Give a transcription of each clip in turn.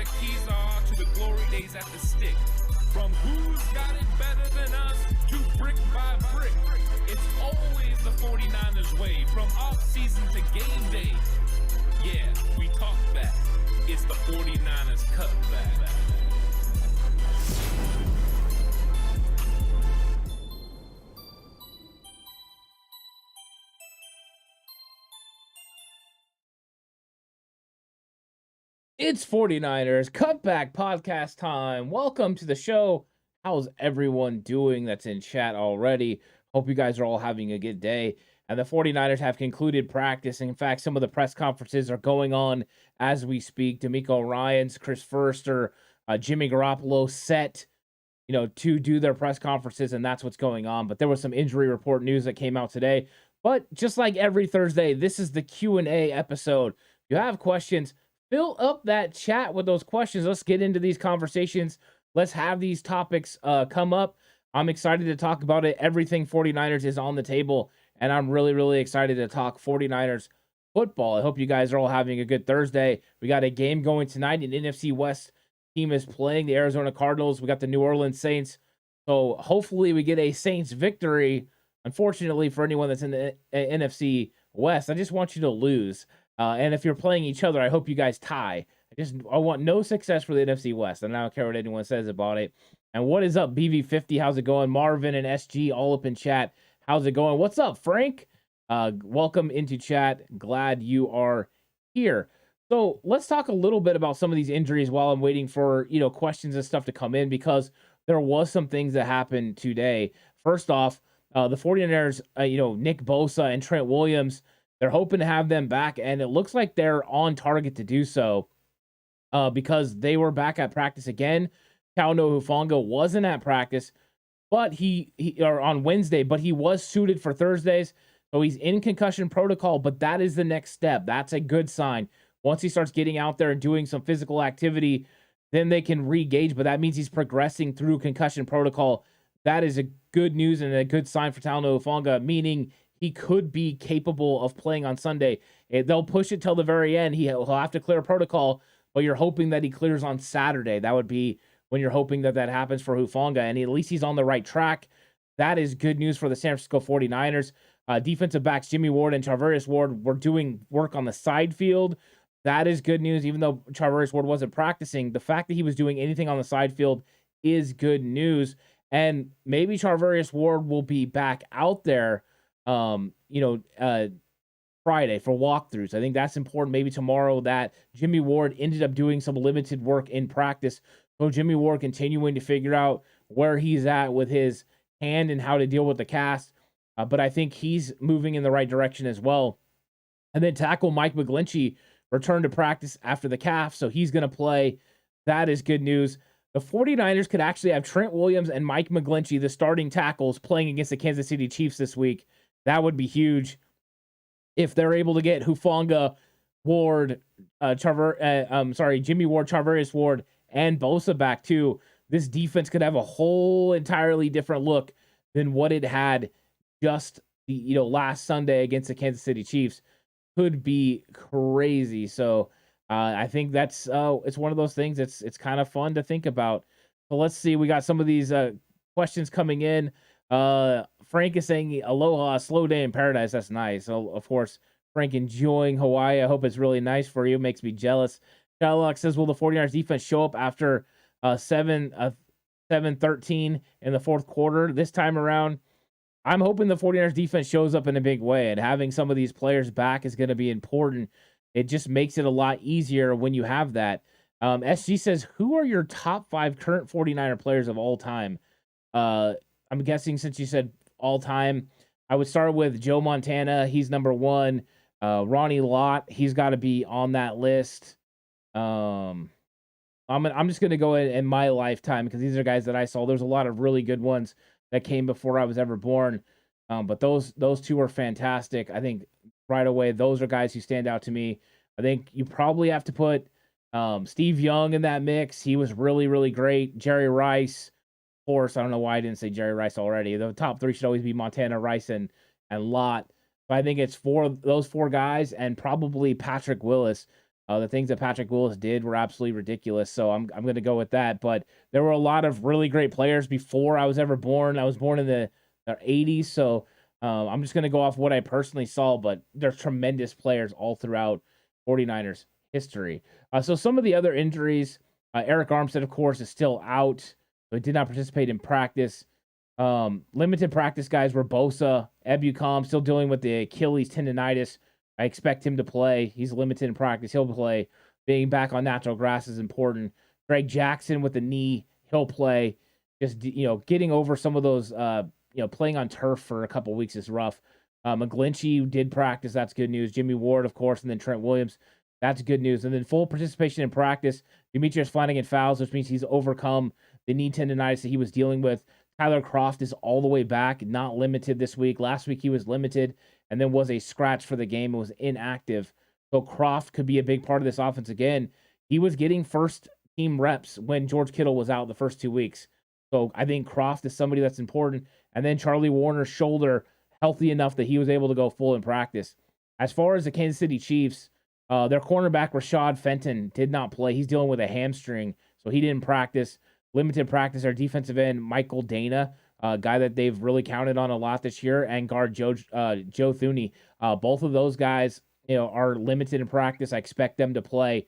the keys are to the glory days at the stick. From who's got it better than us to brick by brick. It's always the 49ers way, from off-season to game day. Yeah, we talk back. It's the 49ers Cutback. It's 49ers Cutback Podcast time. Welcome to the show. How's everyone doing that's in chat already? Hope you guys are all having a good day. And the 49ers have concluded practice. In fact, some of the press conferences are going on as we speak. D'Amico Ryans, Chris Foerster, Jimmy Garoppolo set, to do their press conferences, and that's what's going on. But there was some injury report news that came out today. But just like every Thursday, this is the Q&A episode. If you have questions, fill up that chat with those questions. Let's get into these conversations. Let's have these topics come up. I'm excited to talk about it. Everything 49ers is on the table, and I'm really, really excited to talk 49ers football. I hope you guys are all having a good Thursday. We got a game going tonight. An NFC West team is playing the Arizona Cardinals. We got the New Orleans Saints. So hopefully we get a Saints victory. Unfortunately, for anyone that's in the NFC West, I just want you to lose. And if you're playing each other, I hope you guys tie. I want no success for the NFC West, and I don't care what anyone says about it. And what is up, BV50? How's it going? Marvin and SG all up in chat. How's it going? What's up, Frank? Welcome into chat. Glad you are here. So let's talk a little bit about some of these injuries while I'm waiting for questions and stuff to come in, because there was some things that happened today. First off, the 49ers, Nick Bosa and Trent Williams, they're hoping to have them back, and it looks like they're on target to do so because they were back at practice again. Hufanga wasn't at practice, but he on Wednesday, but he was suited for Thursdays, so he's in concussion protocol. But that is the next step. That's a good sign. Once he starts getting out there and doing some physical activity, then they can re-gauge. But that means he's progressing through concussion protocol. That is a good news and a good sign for Hufanga, meaning he could be capable of playing on Sunday. They'll push it till the very end. He'll have to clear protocol, but you're hoping that he clears on Saturday. That would be when you're hoping that happens for Hufanga, and at least he's on the right track. That is good news for the San Francisco 49ers. Defensive backs Jimmy Ward and Charvarius Ward were doing work on the side field. That is good news, even though Charvarius Ward wasn't practicing. The fact that he was doing anything on the side field is good news, and maybe Charvarius Ward will be back out there Friday for walkthroughs. I think that's important. Maybe tomorrow. That Jimmy Ward ended up doing some limited work in practice. So Jimmy Ward continuing to figure out where he's at with his hand and how to deal with the cast. But I think he's moving in the right direction as well. And then tackle Mike McGlinchey returned to practice after the calf, so he's going to play. That is good news. The 49ers could actually have Trent Williams and Mike McGlinchey, the starting tackles, playing against the Kansas City Chiefs this week. That would be huge if they're able to get Hufanga, Ward, Jimmy Ward, Charvarius Ward, and Bosa back too. This defense could have a whole entirely different look than what it had just last Sunday against the Kansas City Chiefs. Could be crazy. So I think that's it's one of those things. It's kind of fun to think about. So let's see. We got some of these questions coming in. Frank is saying, aloha, slow day in paradise. That's nice. So, of course, Frank enjoying Hawaii. I hope it's really nice for you. Makes me jealous. Shylock says, will the 49ers defense show up after 7-13 in the fourth quarter this time around? I'm hoping the 49ers defense shows up in a big way, and having some of these players back is going to be important. It just makes it a lot easier when you have that. SG says, who are your top 5 current 49er players of all time? I'm guessing since you said all time, I would start with Joe Montana. He's number 1. Ronnie Lott, he's got to be on that list. I'm just going to go in my lifetime because these are guys that I saw. There's a lot of really good ones that came before I was ever born. But those two are fantastic. I think right away, those are guys who stand out to me. I think you probably have to put Steve Young in that mix. He was really, really great. Jerry Rice, of course. I don't know why I didn't say Jerry Rice already. The top 3 should always be Montana, Rice, and Lott. But I think it's those 4 guys and probably Patrick Willis. The things that Patrick Willis did were absolutely ridiculous. So I'm going to go with that. But there were a lot of really great players before I was ever born. I was born in the 80s. So I'm just going to go off what I personally saw. But there's tremendous players all throughout 49ers history. So some of the other injuries, Eric Armstead, of course, is still out. But did not participate in practice. Limited practice guys were Bosa, Ebukam, still dealing with the Achilles tendonitis. I expect him to play. He's limited in practice. He'll play. Being back on natural grass is important. Greg Jackson with the knee, he'll play. Just, getting over some of those, playing on turf for a couple weeks is rough. McGlinchey did practice. That's good news. Jimmy Ward, of course, and then Trent Williams. That's good news. And then full participation in practice. Demetrius Flanagan fouls, which means he's overcome the knee tendonitis that he was dealing with. Tyler Kroft is all the way back, not limited this week. Last week he was limited and then was a scratch for the game and was inactive. So Kroft could be a big part of this offense again. He was getting first team reps when George Kittle was out the first 2 weeks. So I think Kroft is somebody that's important. And then Charlie Warner's shoulder healthy enough that he was able to go full in practice. As far as the Kansas City Chiefs, their cornerback Rashad Fenton did not play. He's dealing with a hamstring, so he didn't practice. Limited practice, our defensive end, Michael Dana, a guy that they've really counted on a lot this year, and guard Joe Thuney. Both of those guys, are limited in practice. I expect them to play.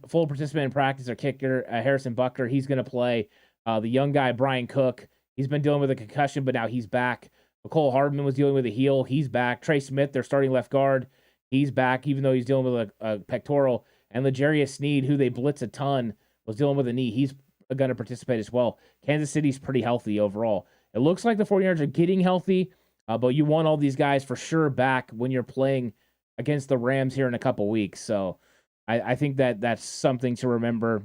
Full participant in practice, our kicker, Harrison Butker, he's going to play. The young guy, Brian Cook, he's been dealing with a concussion, but now he's back. Nicole Hardman was dealing with a heel. He's back. Trey Smith, their starting left guard, he's back, even though he's dealing with a pectoral. And L'Jarius Sneed, who they blitz a ton, was dealing with a knee. He's going to participate as well. Kansas City's pretty healthy overall. It looks like the 49ers are getting healthy, but you want all these guys for sure back when you're playing against the Rams here in a couple weeks. So I think that's something to remember.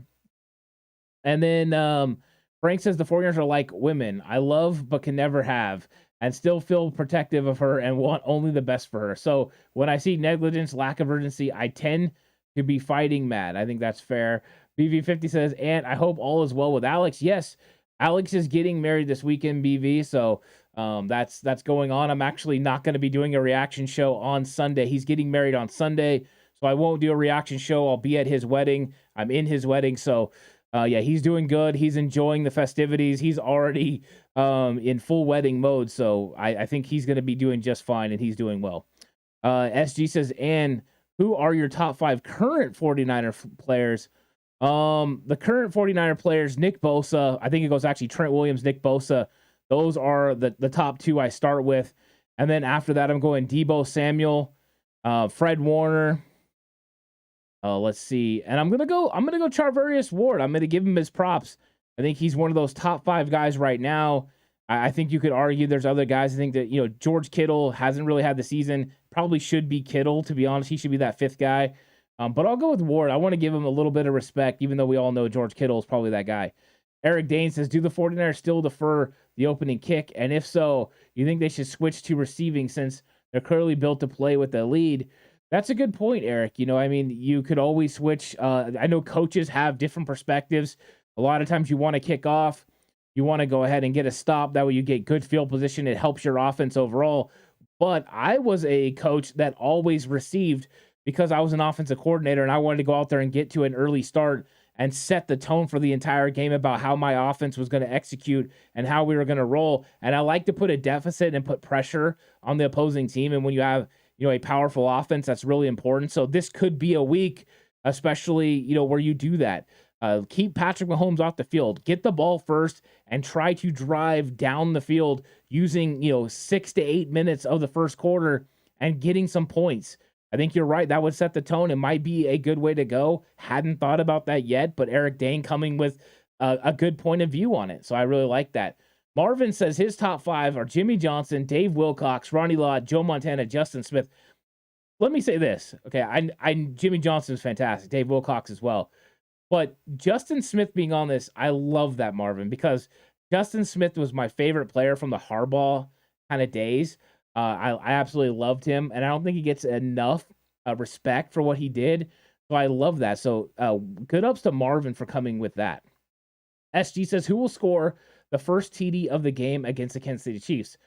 And then Frank says the 49ers are like women. I love but can never have, and still feel protective of her and want only the best for her. So when I see negligence, lack of urgency, I tend to be fighting mad. I think that's fair. BV50 says, and I hope all is well with Alex. Yes, Alex is getting married this weekend, BV. So that's going on. I'm actually not going to be doing a reaction show on Sunday. He's getting married on Sunday, so I won't do a reaction show. I'll be at his wedding. I'm in his wedding. So, he's doing good. He's enjoying the festivities. He's already in full wedding mode. So I think he's going to be doing just fine, and he's doing well. SG says, and who are your top 5 current 49er players? The current 49er players, Nick Bosa, I think it goes actually Trent Williams, Nick Bosa. Those are the top 2 I start with. And then after that, I'm going Deebo Samuel, Fred Warner. Let's see. And I'm going to go Charvarius Ward. I'm going to give him his props. I think he's one of those top 5 guys right now. I think you could argue there's other guys. I think that, George Kittle hasn't really had the season. Probably should be Kittle, to be honest. He should be that 5th guy. But I'll go with Ward. I want to give him a little bit of respect, even though we all know George Kittle is probably that guy. Eric Dane says, do the 49ers still defer the opening kick? And if so, you think they should switch to receiving since they're clearly built to play with the lead? That's a good point, Eric. You could always switch. I know coaches have different perspectives. A lot of times you want to kick off. You want to go ahead and get a stop. That way you get good field position. It helps your offense overall. But I was a coach that always received because I was an offensive coordinator and I wanted to go out there and get to an early start and set the tone for the entire game about how my offense was going to execute and how we were going to roll. And I like to put a deficit and put pressure on the opposing team. And when you have, a powerful offense, that's really important. So this could be a week, especially, where you do that. Keep Patrick Mahomes off the field, get the ball first and try to drive down the field using, 6 to 8 minutes of the first quarter and getting some points. I think you're right. That would set the tone. It might be a good way to go. Hadn't thought about that yet, but Eric Dane coming with a good point of view on it. So I really like that. Marvin says his top 5 are Jimmy Johnson, Dave Wilcox, Ronnie Lott, Joe Montana, Justin Smith. Let me say this. Okay, Jimmy Johnson is fantastic. Dave Wilcox as well. But Justin Smith being on this, I love that, Marvin, because Justin Smith was my favorite player from the Harbaugh kind of days. I absolutely loved him, and I don't think he gets enough respect for what he did. So I love that. So good ups to Marvin for coming with that. SG says, who will score the first TD of the game against the Kansas City Chiefs?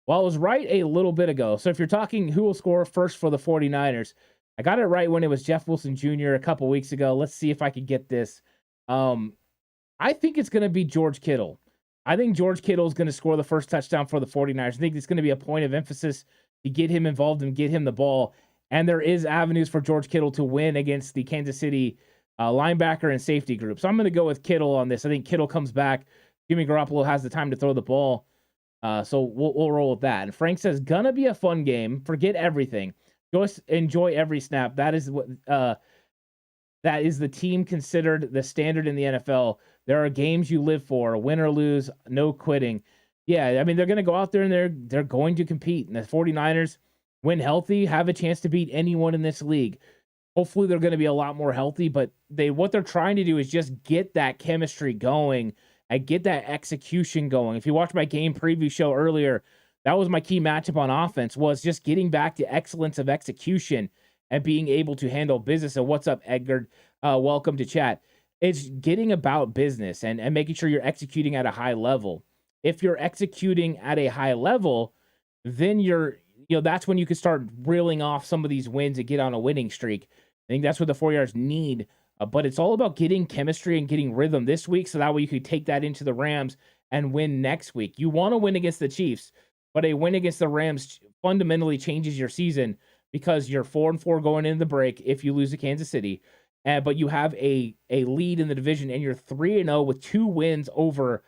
Well, I was right a little bit ago. So if you're talking who will score first for the 49ers, I got it right when it was Jeff Wilson Jr. a couple weeks ago. Let's see if I could get this. I think it's going to be George Kittle. I think George Kittle is going to score the first touchdown for the 49ers. I think it's going to be a point of emphasis to get him involved and get him the ball. And there is avenues for George Kittle to win against the Kansas City linebacker and safety group. So I'm going to go with Kittle on this. I think Kittle comes back. Jimmy Garoppolo has the time to throw the ball. So we'll roll with that. And Frank says, gonna be a fun game. Forget everything. Just enjoy every snap. That is what that is the team considered the standard in the NFL. There are games you live for, win or lose, no quitting. Yeah, I mean, they're going to go out there and they're going to compete. And the 49ers, when healthy, have a chance to beat anyone in this league. Hopefully they're going to be a lot more healthy, but what they're trying to do is just get that chemistry going and get that execution going. If you watched my game preview show earlier, that was my key matchup on offense, was just getting back to excellence of execution and being able to handle business. And what's up, Edgar? Welcome to chat. It's getting about business and making sure you're executing at a high level. If you're executing at a high level, then that's when you can start reeling off some of these wins and get on a winning streak. I think that's what the 49ers need. But it's all about getting chemistry and getting rhythm this week, so that way you could take that into the Rams and win next week. You want to win against the Chiefs, but a win against the Rams fundamentally changes your season because you're 4-4 going into the break if you lose to Kansas City. But you have a lead in the division, and you're 3-0 with 2 wins over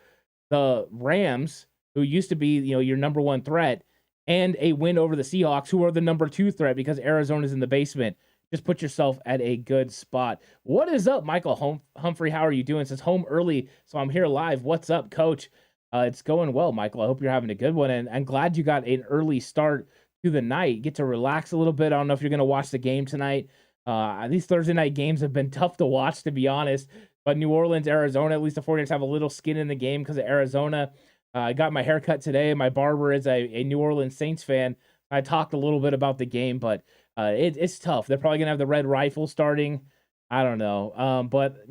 the Rams, who used to be your number 1 threat, and a win over the Seahawks, who are the number 2 threat because Arizona's in the basement. Just put yourself at a good spot. What is up, Michael Humphrey? How are you doing? Says home early, so I'm here live. What's up, Coach? It's going well, Michael. I hope you're having a good one, and I'm glad you got an early start to the night. Get to relax a little bit. I don't know if you're going to watch the game tonight. These Thursday night games have been tough to watch, to be honest. But New Orleans, Arizona, at least the 49ers have a little skin in the game because of Arizona. I got my haircut today. My barber is a New Orleans Saints fan. I talked a little bit about the game, but it's tough. They're probably going to have the red rifle starting. I don't know. But,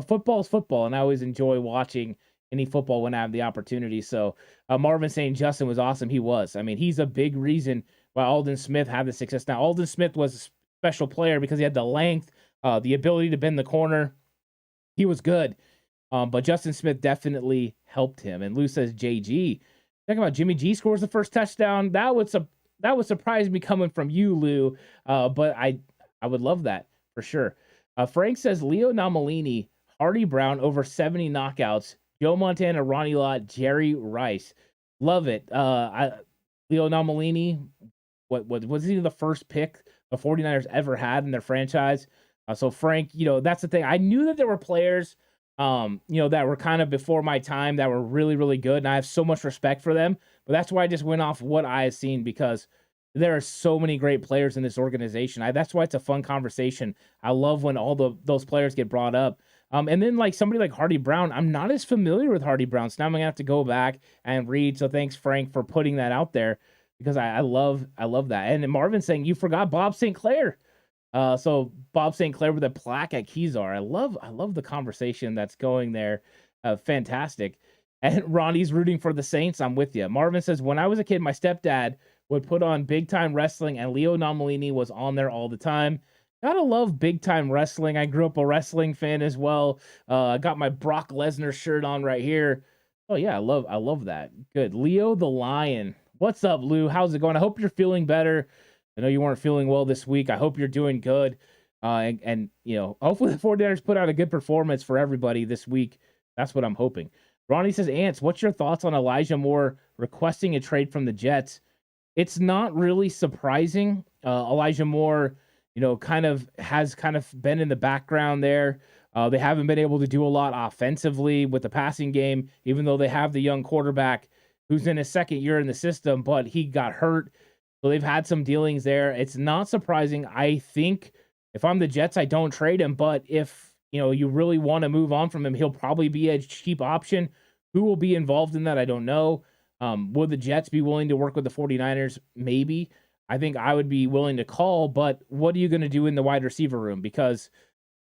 football's football, and I always enjoy watching any football when I have the opportunity. So Marvin saying Justin was awesome. He was. I mean, he's a big reason why Aldon Smith had the success. Now, Aldon Smith was a special player because he had the length, the ability to bend the corner. He was good. But Justin Smith definitely helped him. And Lou says JG. Talking about Jimmy G scores the first touchdown. That would surprise me coming from you, Lou. But I would love that for sure. Frank says Leo Namalini, Hardy Brown over 70 knockouts. Joe Montana, Ronnie Lott, Jerry Rice. Love it. Leo Namalini, what was he the first pick the 49ers ever had in their franchise? So Frank, that's the thing. I knew that there were players, that were kind of before my time that were really, really good. And I have so much respect for them. But that's why I just went off what I have seen, because there are so many great players in this organization. That's why it's a fun conversation. I love when all those players get brought up. And then like somebody like Hardy Brown, I'm not as familiar with Hardy Brown. So now I'm going to have to go back and read. So thanks, Frank, for putting that out there, because I love that. And Marvin saying, you forgot Bob St. Clair. So Bob St. Clair with a plaque at Kezar. I love the conversation that's going there. Fantastic. And Ronnie's rooting for the Saints. I'm with you. Marvin says, when I was a kid, my stepdad would put on Big Time Wrestling, and Leo Namalini was on there all the time. Gotta love Big Time Wrestling. I grew up a wrestling fan as well. I got my Brock Lesnar shirt on right here. Oh yeah, I love that. Good. Leo the Lion. What's up, Lou? How's it going? I hope you're feeling better. I know you weren't feeling well this week. I hope you're doing good. And hopefully the 49ers put out a good performance for everybody this week. That's what I'm hoping. Ronnie says, Ants, what's your thoughts on Elijah Moore requesting a trade from the Jets? It's not really surprising. Elijah Moore, kind of been in the background there. They haven't been able to do a lot offensively with the passing game, even though they have the young quarterback who's in his second year in the system, but he got hurt. So they've had some dealings there. It's not surprising. I think if I'm the Jets, I don't trade him. But if you really want to move on from him, he'll probably be a cheap option. Who will be involved in that? I don't know. Will the Jets be willing to work with the 49ers? Maybe. I think I would be willing to call, but what are you going to do in the wide receiver room? Because,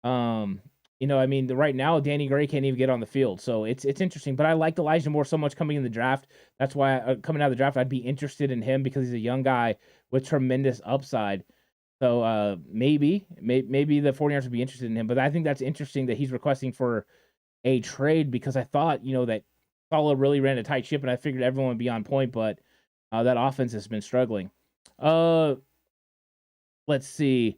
right now, Danny Gray can't even get on the field. So it's interesting. But I liked Elijah Moore so much coming in the draft. That's why coming out of the draft, I'd be interested in him because he's a young guy with tremendous upside. So maybe the 49ers would be interested in him. But I think that's interesting that he's requesting for a trade because I thought, that Saleh really ran a tight ship, and I figured everyone would be on point, but that offense has been struggling. Let's see.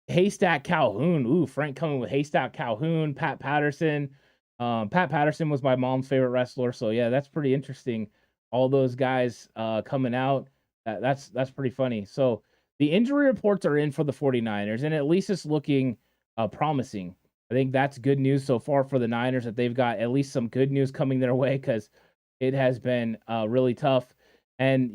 Haystack Calhoun. Ooh, Frank coming with Haystack Calhoun, Pat Patterson. Pat Patterson was my mom's favorite wrestler, so yeah, that's pretty interesting. All those guys coming out. That's pretty funny. So the injury reports are in for the 49ers, and at least it's looking promising. I think that's good news so far for the Niners that they've got at least some good news coming their way because it has been really tough. And,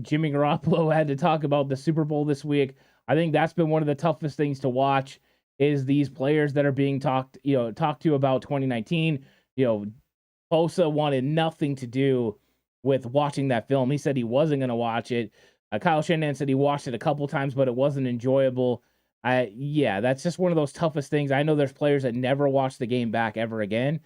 Jimmy Garoppolo had to talk about the Super Bowl this week. I think that's been one of the toughest things to watch is these players that are being talked to about 2019. Bosa wanted nothing to do with watching that film. He said he wasn't going to watch it. Kyle Shanahan said he watched it a couple times, but it wasn't enjoyable. That's just one of those toughest things. I know there's players that never watch the game back ever again,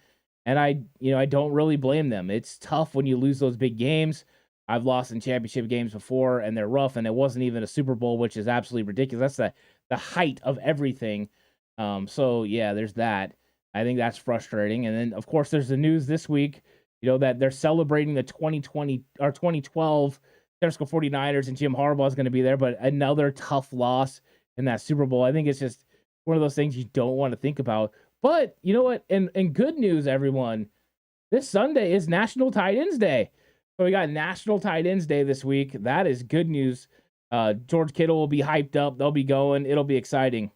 and I don't really blame them. It's tough when you lose those big games. I've lost in championship games before, and they're rough, and it wasn't even a Super Bowl, which is absolutely ridiculous. That's the height of everything. There's that. I think that's frustrating. And then, of course, there's the news this week, that they're celebrating the 2020 or 2012 San Francisco 49ers, and Jim Harbaugh is going to be there, but another tough loss in that Super Bowl. I think it's just one of those things you don't want to think about. But you know what? And good news, everyone. This Sunday is National Tight Ends Day. So we got National Tight Ends Day this week. That is good news. George Kittle will be hyped up. They'll be going. It'll be exciting.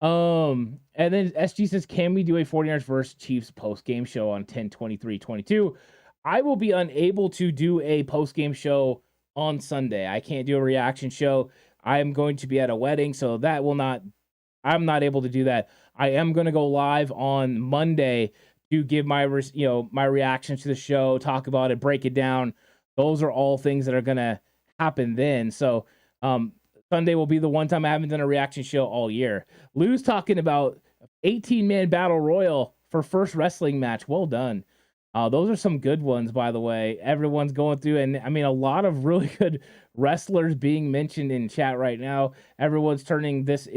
And then SG says, can we do a 49ers versus Chiefs post-game show on 10/23/22? I will be unable to do a post-game show on Sunday. I can't do a reaction show. I am going to be at a wedding, so I'm not able to do that. I am going to go live on Monday to give my reactions to the show, talk about it, break it down. Those are all things that are going to happen then. So Sunday will be the one time I haven't done a reaction show all year. Lou's talking about 18-man battle royal for first wrestling match. Well done. Those are some good ones, by the way. Everyone's going through, and I mean, a lot of really good wrestlers being mentioned in chat right now. Everyone's turning this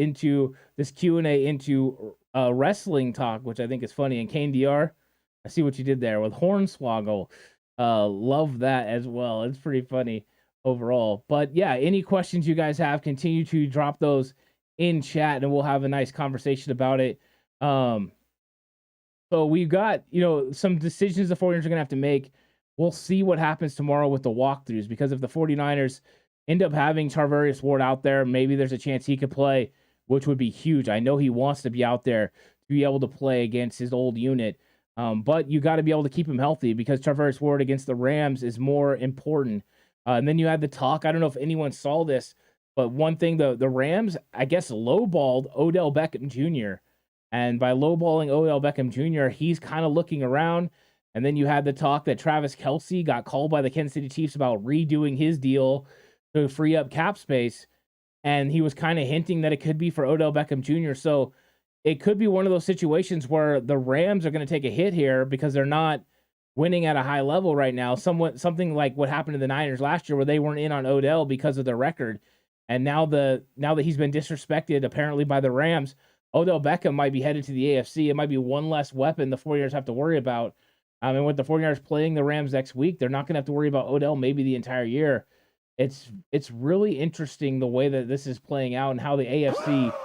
Q&A into wrestling talk, which I think is funny. And Kane DR, I see what you did there with Hornswoggle. Love that as well. It's pretty funny overall. But yeah, any questions you guys have, continue to drop those in chat, and we'll have a nice conversation about it. So we've got, some decisions the 49ers are going to have to make. We'll see what happens tomorrow with the walkthroughs, because if the 49ers end up having Charvarius Ward out there, maybe there's a chance he could play, which would be huge. I know he wants to be out there to be able to play against his old unit. But you got to be able to keep him healthy, because Charvarius Ward against the Rams is more important. And then you had the talk. I don't know if anyone saw this, but one thing, the Rams, I guess, lowballed Odell Beckham Jr., and by lowballing Odell Beckham Jr., he's kind of looking around. And then you had the talk that Travis Kelce got called by the Kansas City Chiefs about redoing his deal to free up cap space. And he was kind of hinting that it could be for Odell Beckham Jr. So it could be one of those situations where the Rams are going to take a hit here because they're not winning at a high level right now. Something like what happened to the Niners last year, where they weren't in on Odell because of their record. And now that he's been disrespected apparently by the Rams, Odell Beckham might be headed to the AFC. It might be one less weapon the 49ers have to worry about. And with the 49ers playing the Rams next week, they're not going to have to worry about Odell maybe the entire year. It's really interesting the way that this is playing out, and how the AFC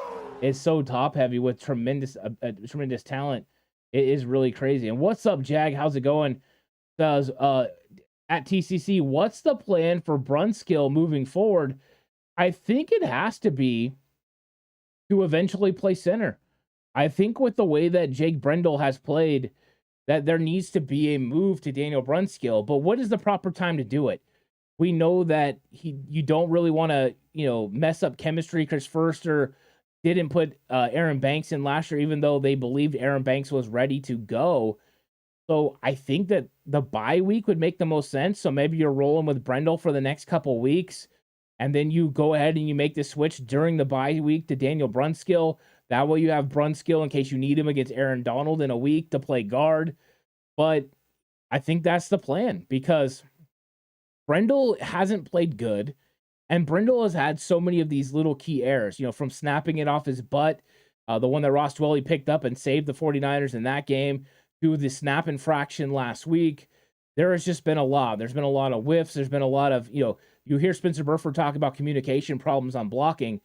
is so top heavy with tremendous talent. It is really crazy. And what's up, Jag? How's it going? Does at TCC, what's the plan for Brunskill moving forward? I think it has to be to eventually play center. I think with the way that Jake Brendel has played, that there needs to be a move to Daniel Brunskill. But what is the proper time to do it? We know that you don't really want to, mess up chemistry. Chris Foerster didn't put Aaron Banks in last year, even though they believed Aaron Banks was ready to go. So I think that the bye week would make the most sense. So maybe you're rolling with Brendel for the next couple weeks, and then you go ahead and you make the switch during the bye week to Daniel Brunskill. That way you have Brunskill in case you need him against Aaron Donald in a week to play guard. But I think that's the plan, because Brendel hasn't played good. And Brindle has had so many of these little key errors, from snapping it off his butt, the one that Ross Dwelley picked up and saved the 49ers in that game, to the snap infraction last week. There has just been a lot. There's been a lot of whiffs. There's been a lot of, you hear Spencer Burford talk about communication problems on blocking.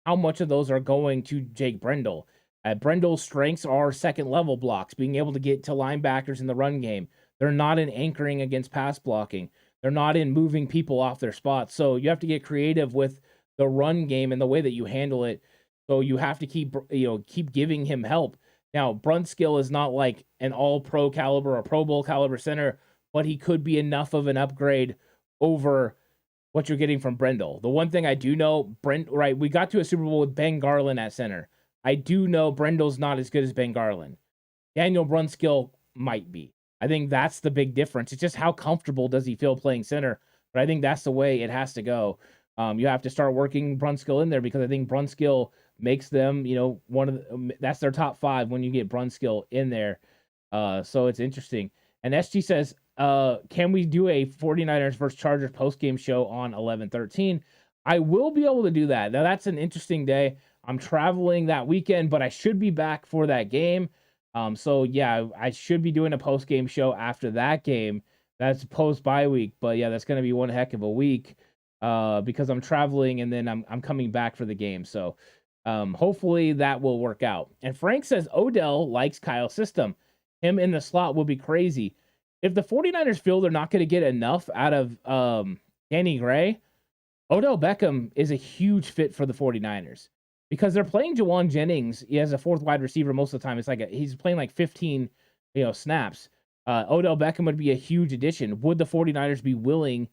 How much of those are going to Jake Brindle? Brindle's strengths are second level blocks, being able to get to linebackers in the run game. They're not in anchoring against pass blocking. They're not in moving people off their spots. So you have to get creative with the run game and the way that you handle it. So you have to keep giving him help. Now, Brunskill is not like an all-pro caliber or Pro Bowl caliber center, but he could be enough of an upgrade over what you're getting from Brindle. The one thing I do know, we got to a Super Bowl with Ben Garland at center. I do know Brindle's not as good as Ben Garland. Daniel Brunskill might be. I think that's the big difference. It's just how comfortable does he feel playing center? But I think that's the way it has to go. You have to start working Brunskill in there, because I think Brunskill makes them, that's their top 5 when you get Brunskill in there. So it's interesting. And SG says, can we do a 49ers versus Chargers post-game show on 11/13? I will be able to do that. Now, that's an interesting day. I'm traveling that weekend, but I should be back for that game. So yeah, I should be doing a post-game show after that game. That's post-bye week, but yeah, that's going to be one heck of a week, because I'm traveling and then I'm coming back for the game. So hopefully that will work out. And Frank says Odell likes Kyle's system. Him in the slot will be crazy. If the 49ers feel they're not going to get enough out of Danny Gray, Odell Beckham is a huge fit for the 49ers, because they're playing Jawan Jennings. He has a fourth wide receiver most of the time. It's like he's playing like 15 snaps. Odell Beckham would be a huge addition. Would the 49ers be willing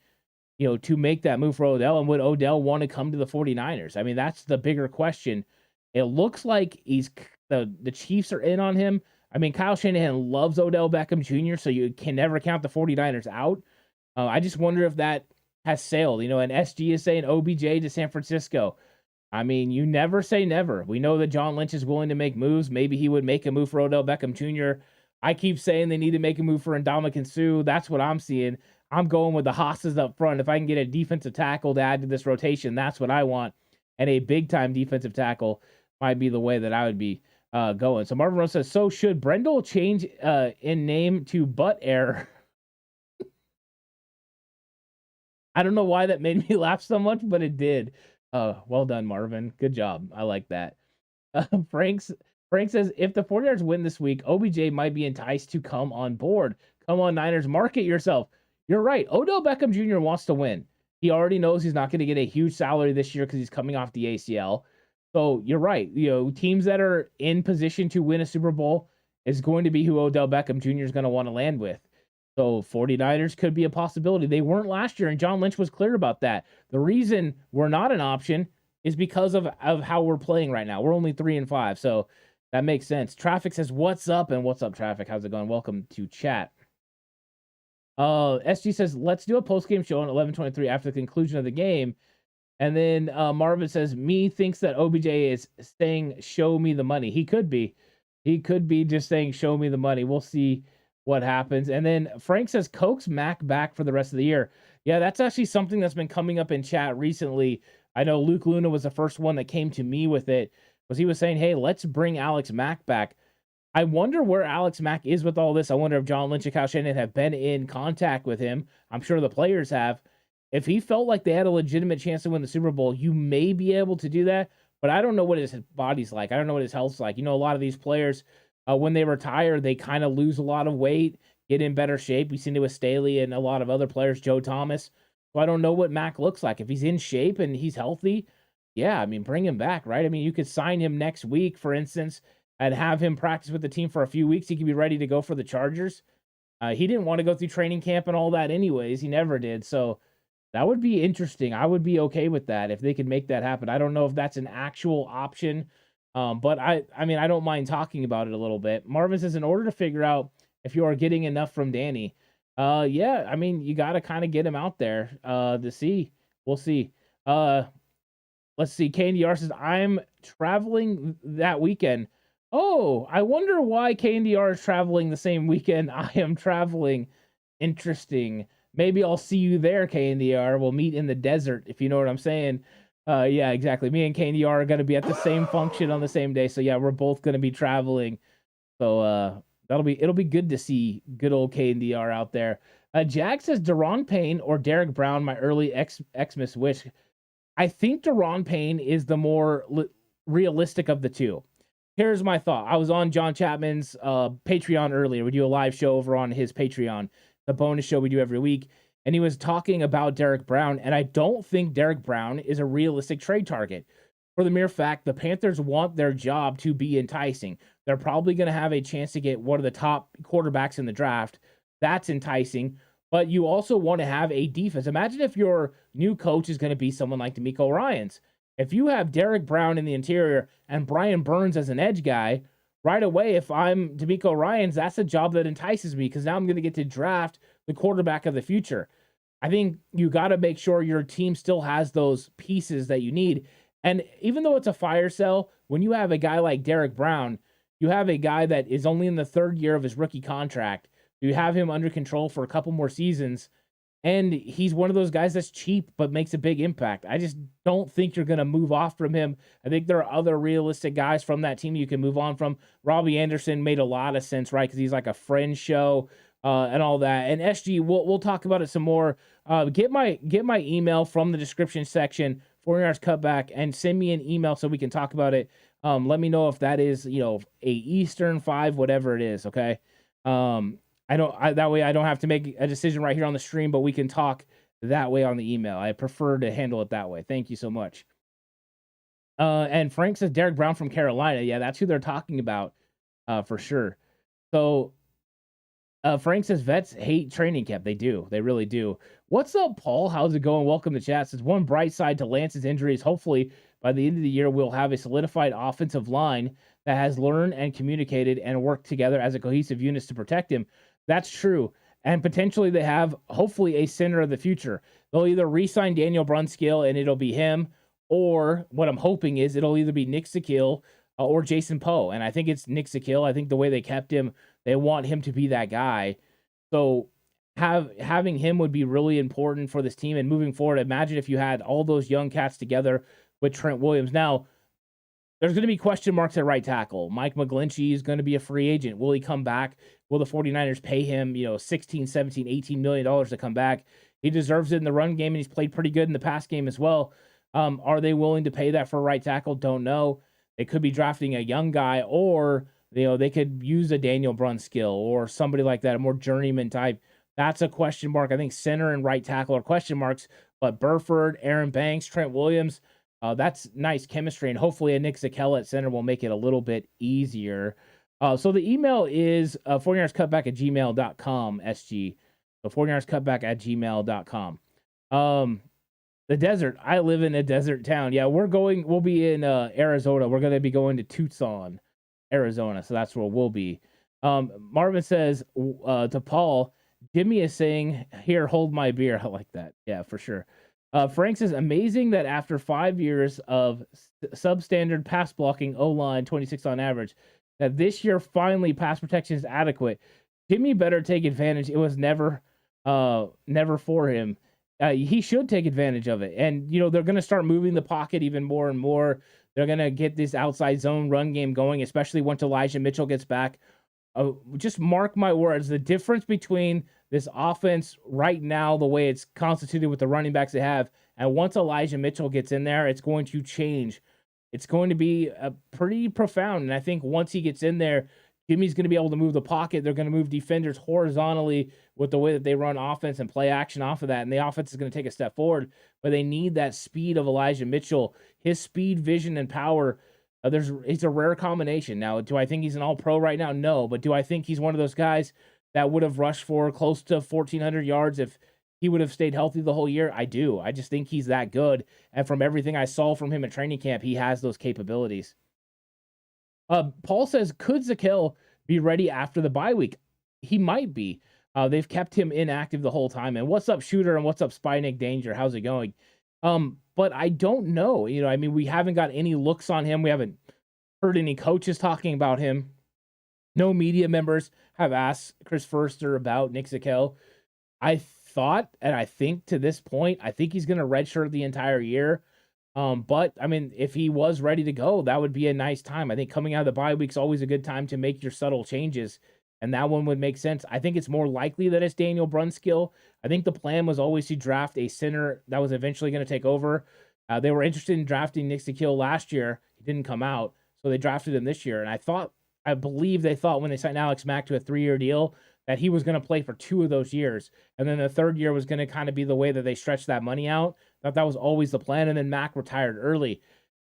to make that move for Odell, and would Odell want to come to the 49ers? I mean, that's the bigger question. It looks like the Chiefs are in on him. I mean, Kyle Shanahan loves Odell Beckham Jr., so you can never count the 49ers out. I just wonder if that has sailed. And SG is saying OBJ to San Francisco. I mean, you never say never. We know that John Lynch is willing to make moves. Maybe he would make a move for Odell Beckham Jr. I keep saying they need to make a move for Ndamukong Suh. That's what I'm seeing. I'm going with the Hosses up front. If I can get a defensive tackle to add to this rotation, that's what I want. And a big-time defensive tackle might be the way that I would be going. So Marvin Rose says, so should Brindle change in name to Butt Air? I don't know why that made me laugh so much, but it did. Well done, Marvin. Good job. I like that. Frank says, if the 49ers win this week, OBJ might be enticed to come on board. Come on, Niners, market yourself. You're right. Odell Beckham Jr. wants to win. He already knows he's not going to get a huge salary this year because he's coming off the ACL. So you're right. Teams that are in position to win a Super Bowl is going to be who Odell Beckham Jr. is going to want to land with. So 49ers could be a possibility. They weren't last year, and John Lynch was clear about that. The reason we're not an option is because of how we're playing right now. We're only 3-5, so that makes sense. Traffic says, what's up? And what's up, Traffic? How's it going? Welcome to chat. SG says, let's do a post-game show on 11/23 after the conclusion of the game. And then Marvin says, me thinks that OBJ is saying, show me the money. He could be. He could be just saying, show me the money. We'll see what happens. And then Frank says, coax Mac back for the rest of the year. Yeah, that's actually something that's been coming up in chat recently. I know Luke Luna was the first one that came to me with it, because he was saying, hey, let's bring Alex Mack back. I wonder where Alex Mack is with all this. I wonder if John Lynch and Kyle Shanahan have been in contact with him. I'm sure the players have. If he felt like they had a legitimate chance to win the Super Bowl, you may be able to do that, but I don't know what his body's like. I don't know what his health's like. A lot of these players, when they retire, they kind of lose a lot of weight, get in better shape. We've seen it with Staley and a lot of other players, Joe Thomas. So I don't know what Mac looks like. If he's in shape and he's healthy, yeah, bring him back, right? You could sign him next week, for instance, and have him practice with the team for a few weeks. He could be ready to go for the Chargers. He didn't want to go through training camp and all that anyways. He never did. So that would be interesting. I would be okay with that if they could make that happen. I don't know if that's an actual option, but I don't mind talking about it a little bit. Marvin says, in order to figure out if you are getting enough from Danny, yeah, you got to kind of get him out there to see. We'll see. Let's see. KNDR says, I'm traveling that weekend. Oh, I wonder why KNDR is traveling the same weekend I am traveling. Interesting. maybe I'll see you there, KNDR. We'll meet in the desert, if you know what I'm saying. Yeah, exactly. Me and KNDR are going to be at the same function on the same day. So yeah, we're both going to be traveling. So it'll be good to see good old KNDR out there. Jack says Deron Payne or Derek Brown, my early Xmas wish. I think Deron Payne is the more realistic of the two. Here's my thought. I was on John Chapman's Patreon earlier. We do a live show over on his Patreon, the bonus show we do every week. And he was talking about Derek Brown. And I don't think Derek Brown is a realistic trade target for the mere fact the Panthers want their job to be enticing. They're probably going to have a chance to get one of the top quarterbacks in the draft. That's enticing. But you also want to have a defense. Imagine if your new coach is going to be someone like DeMeco Ryans. If you have Derek Brown in the interior and Brian Burns as an edge guy, right away, if I'm DeMeco Ryans, that's a job that entices me because now I'm going to get to draft the quarterback of the future. I think you got to make sure your team still has those pieces that you need. And even though it's a fire sale, when you have a guy like Derek Brown, you have a guy that is only in the third year of his rookie contract. You have him under control for a couple more seasons. And he's one of those guys that's cheap but makes a big impact. I just don't think you're going to move off from him. I think there are other realistic guys from that team you can move on from. Robbie Anderson made a lot of sense, right? Because he's like a friend show and all that. And SG, we'll talk about it some more. Get my email from the description section, 49ers Cutback, and send me an email so we can talk about it. Let me know if that is, a Eastern 5, whatever it is, okay? That way I don't have to make a decision right here on the stream, but we can talk that way on the email. I prefer to handle it that way. Thank you so much. And Frank says Derek Brown from Carolina. Yeah, that's who they're talking about for sure. So Frank says vets hate training camp. They do. They really do. What's up, Paul? How's it going? Welcome to chat. Says one bright side to Lance's injuries. Hopefully by the end of the year, we'll have a solidified offensive line that has learned and communicated and worked together as a cohesive unit to protect him. That's true. And potentially they have, hopefully, a center of the future. They'll either re-sign Daniel Brunskill and it'll be him, or what I'm hoping is it'll either be Nick Sakiel or Jason Poe. And I think it's Nick Sakiel. I think the way they kept him, they want him to be that guy. So having him would be really important for this team. And moving forward, imagine if you had all those young cats together with Trent Williams. Now, there's going to be question marks at right tackle. Mike McGlinchey is going to be a free agent. Will he come back? Will the 49ers pay him, $16, $17, $18 million to come back? He deserves it in the run game, and he's played pretty good in the pass game as well. Are they willing to pay that for a right tackle? Don't know. They could be drafting a young guy, or they could use a Daniel Brunskill or somebody like that, a more journeyman type. That's a question mark. I think center and right tackle are question marks, but Burford, Aaron Banks, Trent Williams, that's nice chemistry, and hopefully a Nick Sakiel at center will make it a little bit easier. So the email is 49erscutback@gmail.com, SG. So 49erscutback@gmail.com. The desert. I live in a desert town. Yeah, we'll be in Arizona. We're going to be going to Tucson, Arizona. So that's where we'll be. Marvin says to Paul, Jimmy is saying, here, hold my beer. I like that. Yeah, for sure. Frank says, amazing that after 5 years of substandard pass blocking O-line, 26 on average, that this year finally pass protection is adequate. Jimmy better take advantage. It was never for him. He should take advantage of it. And, they're going to start moving the pocket even more and more. They're going to get this outside zone run game going, especially once Elijah Mitchell gets back. Just mark my words, the difference between this offense right now, the way it's constituted with the running backs they have, and once Elijah Mitchell gets in there, it's going to change. It's going to be pretty profound. And I think once he gets in there, Jimmy's going to be able to move the pocket. They're going to move defenders horizontally with the way that they run offense and play action off of that. And the offense is going to take a step forward, but they need that speed of Elijah Mitchell. His speed, vision, and power, it's a rare combination. Now, do I think he's an all-pro right now? No. But do I think he's one of those guys that would have rushed for close to 1,400 yards if he would have stayed healthy the whole year? I do. I just think he's that good. And from everything I saw from him at training camp, he has those capabilities. Paul says, could Sakiel be ready after the bye week? He might be. They've kept him inactive the whole time. And what's up, Shooter? And what's up, Spy Nick Danger? How's it going? But I don't know. We haven't got any looks on him. We haven't heard any coaches talking about him. No media members have asked Chris Foerster about Nick Sakiel. I thought, and I think to this point, I think he's going to redshirt the entire year. But I mean, if he was ready to go, that would be a nice time. I think coming out of the bye week's always a good time to make your subtle changes, and that one would make sense. I think it's more likely that it's Daniel Brunskill. I think the plan was always to draft a center that was eventually going to take over. They were interested in drafting Nick Sakiel last year. He didn't come out, so they drafted him this year. And I believe they thought when they signed Alex Mack to a 3-year deal that he was going to play for 2 of those years. And then the third year was going to kind of be the way that they stretched that money out. Thought that was always the plan. And then Mack retired early.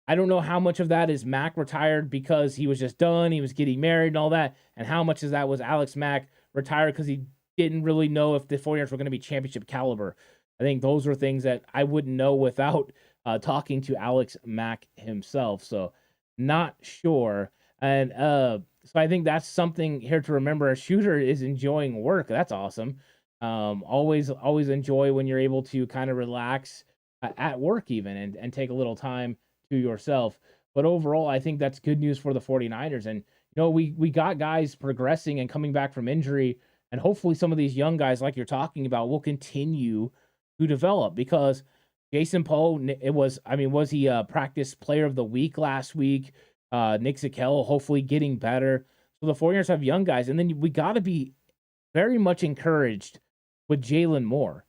I don't know how much of that is Mack retired because he was just done, he was getting married and all that, and how much of that was Alex Mack retired because he didn't really know if the 49ers were going to be championship caliber. I think those are things that I wouldn't know without talking to Alex Mack himself. So not sure. And so I think that's something here to remember. A shooter is enjoying work. That's awesome. Always enjoy when you're able to kind of relax at work even and take a little time to yourself. But overall, I think that's good news for the 49ers. And, we got guys progressing and coming back from injury. And hopefully some of these young guys, like you're talking about, will continue to develop because Jason Poe, was he a practice player of the week last week? Nick Sakiel, hopefully getting better. So the 49ers have young guys. And then we got to be very much encouraged with Jalen Moore.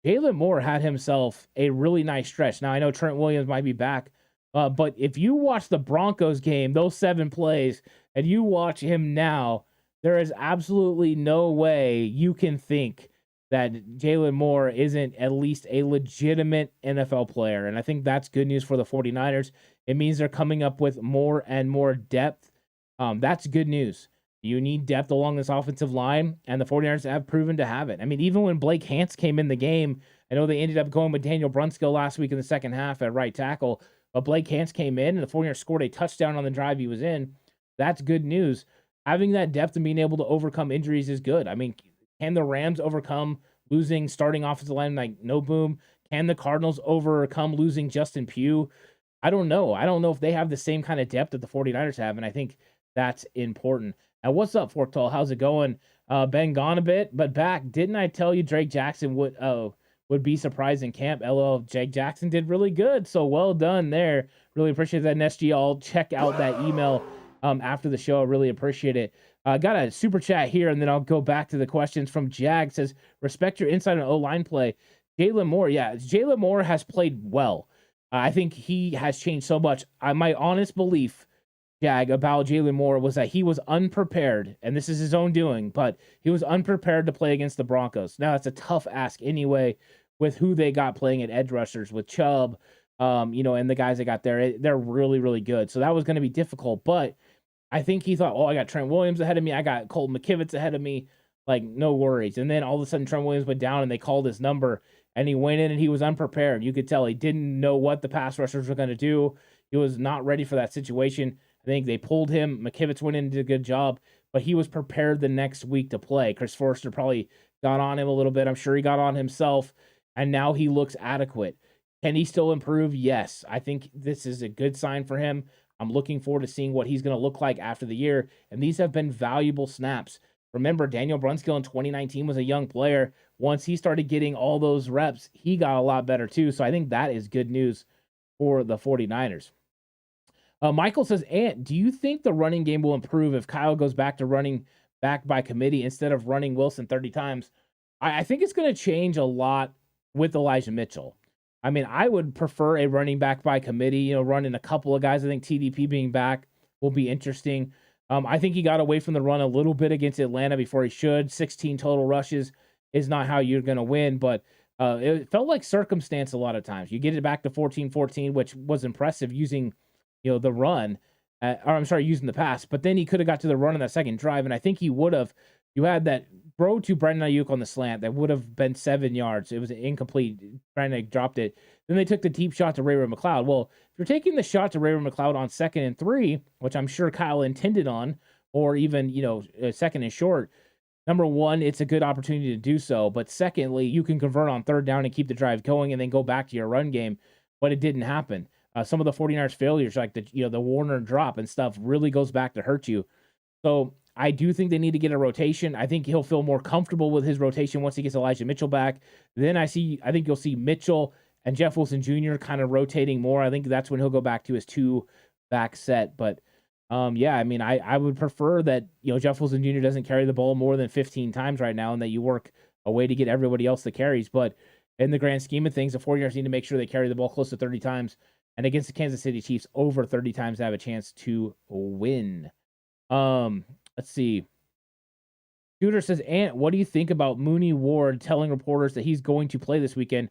Jalen Moore had himself a really nice stretch. Now, I know Trent Williams might be back, but if you watch the Broncos game, those 7 plays, and you watch him now, there is absolutely no way you can think that Jalen Moore isn't at least a legitimate NFL player. And I think that's good news for the 49ers. It means they're coming up with more and more depth. That's good news. You need depth along this offensive line, and the 49ers have proven to have it. I mean, even when Blake Hance came in the game, I know they ended up going with Daniel Brunskill last week in the second half at right tackle, but Blake Hance came in, and the 49ers scored a touchdown on the drive he was in. That's good news. Having that depth and being able to overcome injuries is good. I mean, can the Rams overcome losing starting offensive line like No Boom? Can the Cardinals overcome losing Justin Pugh? I don't know. I don't know if they have the same kind of depth that the 49ers have, and I think that's important. And what's up, Fork Tall? How's it going? Been gone a bit, but back. Didn't I tell you Drake Jackson would be surprised in camp? LL, Jake Jackson did really good, so well done there. Really appreciate that, SG. I'll check out that email after the show. I really appreciate it. Got a super chat here, and then I'll go back to the questions from Jag. Says, respect your insight on O-line play. Jalen Moore, yeah, Jalen Moore has played well. I think he has changed so much. My honest belief, Jag, about Jalen Moore was that he was unprepared, and this is his own doing, but he was unprepared to play against the Broncos. Now, it's a tough ask anyway with who they got playing at edge rushers with Chubb, and the guys they got there. They're really, really good. So that was going to be difficult, but I think he thought, I got Trent Williams ahead of me. I got Colton McKivitz ahead of me. Like, no worries. And then all of a sudden, Trent Williams went down, and they called his number, and he went in, and he was unprepared. You could tell he didn't know what the pass rushers were going to do. He was not ready for that situation. I think they pulled him. McKivitz went in and did a good job, but he was prepared the next week to play. Chris Forster probably got on him a little bit. I'm sure he got on himself, and now he looks adequate. Can he still improve? Yes. I think this is a good sign for him. I'm looking forward to seeing what he's going to look like after the year, and these have been valuable snaps. Remember, Daniel Brunskill in 2019 was a young player. Once he started getting all those reps, he got a lot better too, so I think that is good news for the 49ers. Michael says, Ant, do you think the running game will improve if Kyle goes back to running back by committee instead of running Wilson 30 times? I think it's going to change a lot with Elijah Mitchell. I mean, I would prefer a running back by committee, running a couple of guys. I think TDP being back will be interesting. I think he got away from the run a little bit against Atlanta before he should. 16 total rushes is not how you're going to win, but it felt like circumstance a lot of times. You get it back to 14-14, which was impressive using the run, using the pass, but then he could have got to the run on that second drive, and I think he would have. You had that throw to Brandon Ayuk on the slant that would have been 7 yards. It was incomplete. Brandon Ayuk dropped it. Then they took the deep shot to Ray-Ray McCloud. Well, if you're taking the shot to Ray-Ray McCloud on 2nd and 3, which I'm sure Kyle intended on, or even, 2nd and short, number one, it's a good opportunity to do so. But secondly, you can convert on 3rd down and keep the drive going and then go back to your run game. But it didn't happen. Some of the 49ers failures, like the Warner drop and stuff, really goes back to hurt you. So I do think they need to get a rotation. I think he'll feel more comfortable with his rotation once he gets Elijah Mitchell back. Then I think you'll see Mitchell and Jeff Wilson Jr. kind of rotating more. I think that's when he'll go back to his 2-back set. But yeah, I mean, I would prefer that, Jeff Wilson Jr. doesn't carry the ball more than 15 times right now, and that you work a way to get everybody else the carries. But in the grand scheme of things, the 49ers need to make sure they carry the ball close to 30 times. And against the Kansas City Chiefs, over 30 times to have a chance to win. Let's see. Shooter says, Ant, what do you think about Mooney Ward telling reporters that he's going to play this weekend?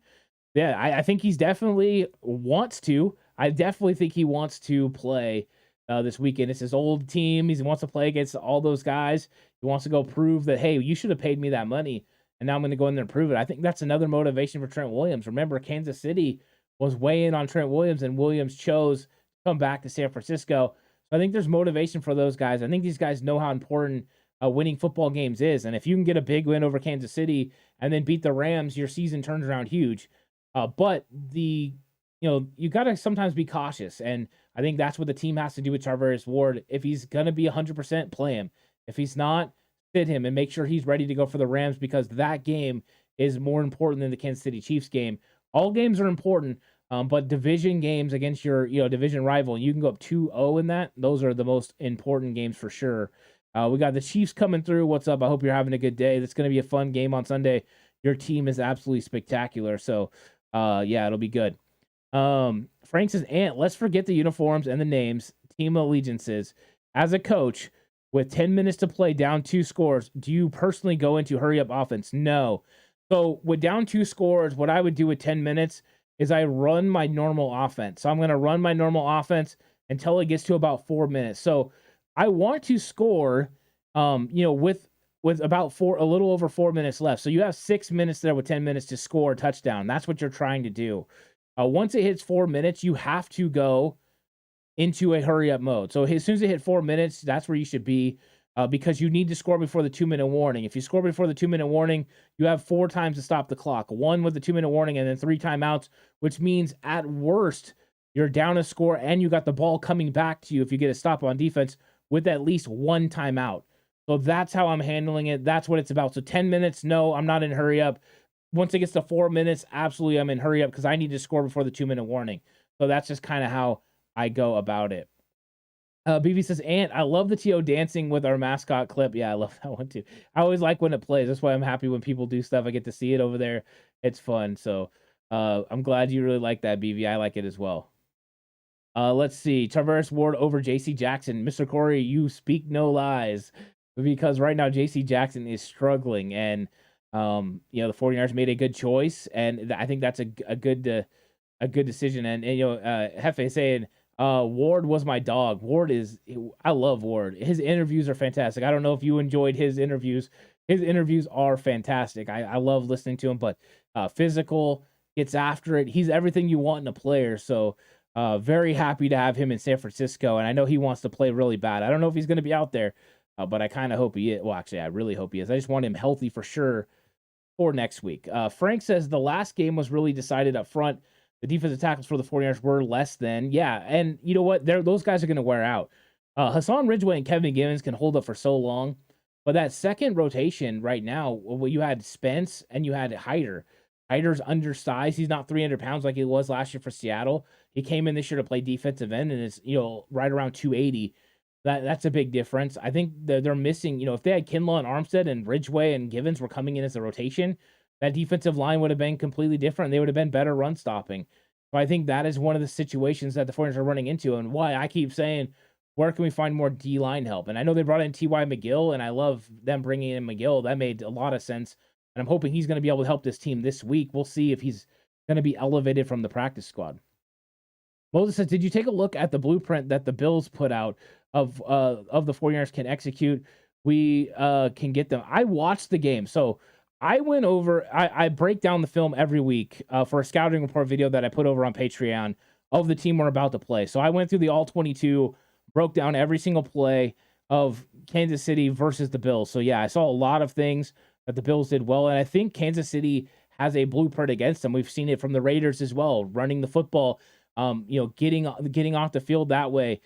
Yeah, I think he's definitely wants to. I definitely think he wants to play this weekend. It's his old team. He wants to play against all those guys. He wants to go prove that, hey, you should have paid me that money, and now I'm going to go in there and prove it. I think that's another motivation for Trent Williams. Remember, Kansas City was way in on Trent Williams, and Williams chose to come back to San Francisco. So I think there's motivation for those guys. I think these guys know how important winning football games is. And if you can get a big win over Kansas City and then beat the Rams, your season turns around huge. But you got to sometimes be cautious. And I think that's what the team has to do with Charvarius Ward. If he's going to be 100%, play him. If he's not, sit him and make sure he's ready to go for the Rams, because that game is more important than the Kansas City Chiefs game. All games are important, but division games against your division rival, and you can go up 2-0 in that. Those are the most important games for sure. We got the Chiefs coming through. What's up? I hope you're having a good day. It's going to be a fun game on Sunday. Your team is absolutely spectacular. So, yeah, it'll be good. Frank says, Ant, let's forget the uniforms and the names, team allegiances. As a coach, with 10 minutes to play, down 2 scores, do you personally go into hurry-up offense? No. So with down 2 scores, what I would do with 10 minutes is I run my normal offense. So I'm going to run my normal offense until it gets to about 4 minutes. So I want to score, with about a little over 4 minutes left. So you have 6 minutes there with 10 minutes to score a touchdown. That's what you're trying to do. Once it hits 4 minutes, you have to go into a hurry-up mode. So as soon as it hit 4 minutes, that's where you should be. Because you need to score before the 2-minute warning. If you score before the 2-minute warning, you have 4 times to stop the clock. 1 with the 2-minute warning and then 3 timeouts, which means at worst, you're down a score and you got the ball coming back to you if you get a stop on defense with at least 1 timeout. So that's how I'm handling it. That's what it's about. So 10 minutes, no, I'm not in hurry up. Once it gets to 4 minutes, absolutely I'm in hurry up because I need to score before the 2-minute warning. So that's just kind of how I go about it. BV says, Ant, I love the T.O. dancing with our mascot clip. Yeah, I love that one too. I always like when it plays. That's why I'm happy when people do stuff. I get to see it over there. It's fun. So I'm glad you really like that, BV. I like it as well. Let's see. Charvarius Ward over J.C. Jackson. Mr. Corey, you speak no lies. Because right now J.C. Jackson is struggling. And, the 49ers made a good choice. And I think that's a good decision. And Hefe saying, Ward was my dog. I love Ward. His interviews are fantastic. I don't know if you enjoyed his interviews. His interviews are fantastic. I love listening to him, but physical, gets after it. He's everything you want in a player. So very happy to have him in San Francisco. And I know he wants to play really bad. I don't know if he's going to be out there, but I kind of hope he is. Well, actually, I really hope he is. I just want him healthy for sure for next week. Frank says the last game was really decided up front. The defensive tackles for the 49ers were less than. Yeah, and you know what? Those guys are going to wear out. Hassan Ridgeway and Kevin Gibbons can hold up for so long. But that second rotation right now, you had Spence and you had Hyder. Hyder's undersized. He's not 300 pounds like he was last year for Seattle. He came in this year to play defensive end and is right around 280. That's a big difference. I think they're missing, if they had Kinlaw and Armstead and Ridgeway and Givens were coming in as a rotation, that defensive line would have been completely different. They would have been better run stopping. So I think that is one of the situations that the 49ers are running into, and why I keep saying, where can we find more D-line help? And I know they brought in T.Y. McGill, and I love them bringing in McGill. That made a lot of sense, and I'm hoping he's going to be able to help this team this week. We'll see if he's going to be elevated from the practice squad. Moses says, did you take a look at the blueprint that the Bills put out of the 49ers can execute? We can get them. I watched the game, so I went over, I break down the film every week for a scouting report video that I put over on Patreon of the team we're about to play. So I went through the all 22, broke down every single play of Kansas City versus the Bills. So yeah, I saw a lot of things that the Bills did well. And I think Kansas City has a blueprint against them. We've seen it from the Raiders as well, running the football, getting off the field that way,